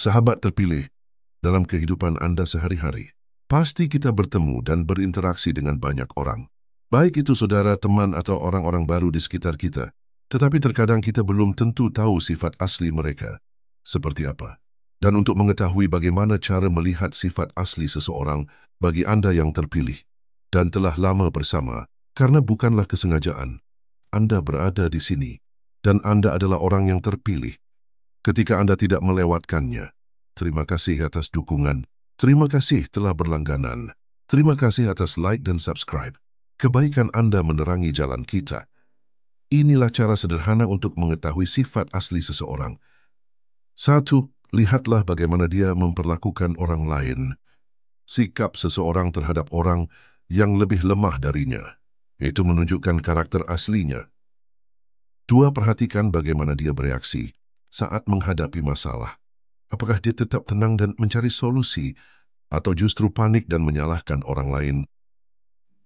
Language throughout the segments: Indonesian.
Sahabat terpilih dalam kehidupan Anda sehari-hari. Pasti kita bertemu dan berinteraksi dengan banyak orang. Baik itu saudara, teman, atau orang-orang baru di sekitar kita. Tetapi terkadang kita belum tentu tahu sifat asli mereka. Seperti apa? Dan untuk mengetahui bagaimana cara melihat sifat asli seseorang bagi Anda yang terpilih dan telah lama bersama, karena bukanlah kesengajaan, Anda berada di sini dan Anda adalah orang yang terpilih ketika Anda tidak melewatkannya. Terima kasih atas dukungan. Terima kasih telah berlangganan. Terima kasih atas like dan subscribe. Kebaikan Anda menerangi jalan kita. Inilah cara sederhana untuk mengetahui sifat asli seseorang. 1. Lihatlah bagaimana dia memperlakukan orang lain. Sikap seseorang terhadap orang yang lebih lemah darinya. Itu menunjukkan karakter aslinya. 2. Perhatikan bagaimana dia bereaksi saat menghadapi masalah. Apakah dia tetap tenang dan mencari solusi, atau justru panik dan menyalahkan orang lain?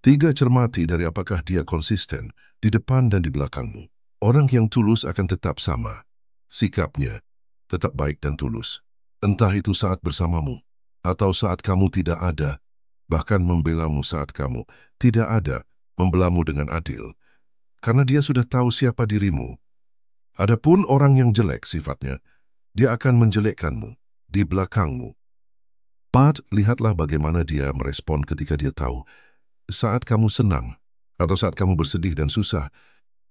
3. Cermati dari apakah dia konsisten di depan dan di belakangmu. Orang yang tulus akan tetap sama. Sikapnya tetap baik dan tulus. Entah itu saat bersamamu, atau saat kamu tidak ada, bahkan membelamu saat kamu tidak ada, membelamu dengan adil. Karena dia sudah tahu siapa dirimu. Adapun orang yang jelek sifatnya, dia akan menjelekkanmu di belakangmu. 4. Lihatlah bagaimana dia merespon ketika dia tahu saat kamu senang atau saat kamu bersedih dan susah.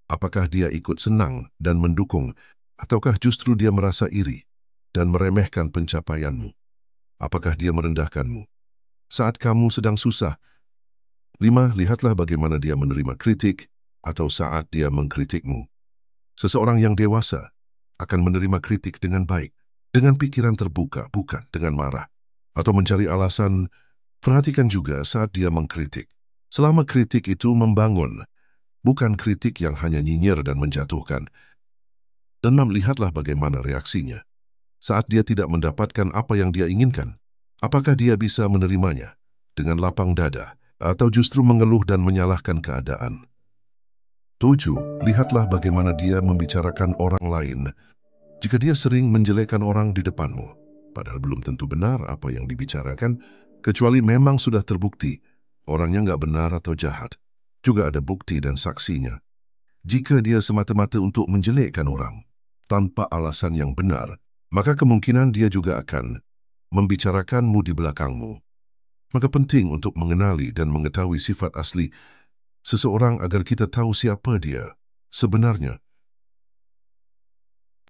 Apakah dia ikut senang dan mendukung, ataukah justru dia merasa iri dan meremehkan pencapaianmu? Apakah dia merendahkanmu saat kamu sedang susah? 5. Lihatlah bagaimana dia menerima kritik atau saat dia mengkritikmu. Seseorang yang dewasa akan menerima kritik dengan baik, dengan pikiran terbuka, bukan dengan marah atau mencari alasan. Perhatikan juga saat dia mengkritik. Selama kritik itu membangun, bukan kritik yang hanya nyinyir dan menjatuhkan. 6. Lihatlah bagaimana reaksinya saat dia tidak mendapatkan apa yang dia inginkan. Apakah dia bisa menerimanya dengan lapang dada, atau justru mengeluh dan menyalahkan keadaan? 7. Lihatlah bagaimana dia membicarakan orang lain. Jika dia sering menjelekkan orang di depanmu, padahal belum tentu benar apa yang dibicarakan, kecuali memang sudah terbukti orangnya nggak benar atau jahat. Juga ada bukti dan saksinya. Jika dia semata-mata untuk menjelekkan orang, tanpa alasan yang benar, maka kemungkinan dia juga akan membicarakanmu di belakangmu. Maka penting untuk mengenali dan mengetahui sifat asli seseorang agar kita tahu siapa dia sebenarnya.